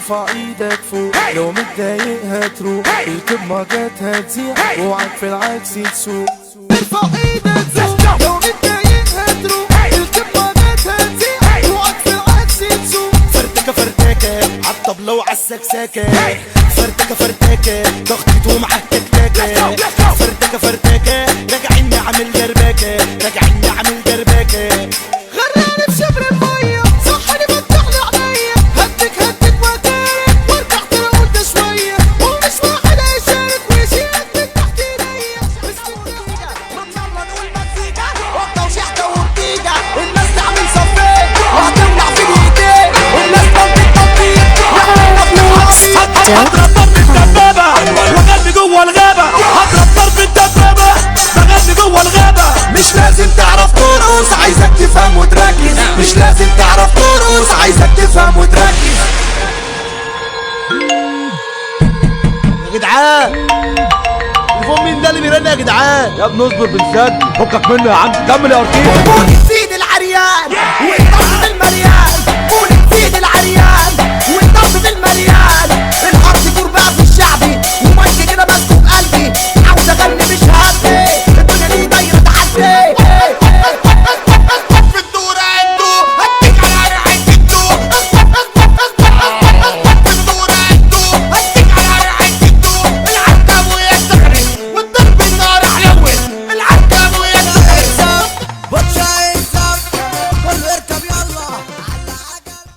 ارفع ايدك فوق لو متضايق هتروح اركب موجات هتزيح اوعك في العكس تسوق. ارفع ايدك فوق لو متضايق هتروح اركب موجات هتزيح اوعك في العكس تسوق. فرتكة فرتكة عالطبلة وعالسكسكة، فرتكة فرتكة ضغطته مع التكتكة، فرتكة فرتكة راجعين نعمل دربكة، راجعين نعمل دربكة. غرقاني بشبر المية صحني فتحلي عليا، هدك مكانك وارجع ترى قلت شوية، ومش واحد هيشارك ويشيلك من تحت ايديا. يلا نقول مزيكا وقطة وشحتة وبتيجا، الناس تعمل صفين وهتولع في ايديك، الناس تنطيط تنطيط وعملنا هضرب ضرب الدبابة وغني جوه الغابة، هضرب ضرب الدبابة بغني جوه الغابة. مش لازم تعرف ترقص، عايزك تفهم وتركز، مش لازم تعرف ترقص، عايزك تفهم وتركز. يا جدعان تليفون مين ده اللي بيرن يا جدعان؟ يا ابني اصبر بالذات فكك منه يا عم، كمل يا ارتيل. قول تزيد العريان والضغط المليان، قول تزيد العريان والضغط المليان.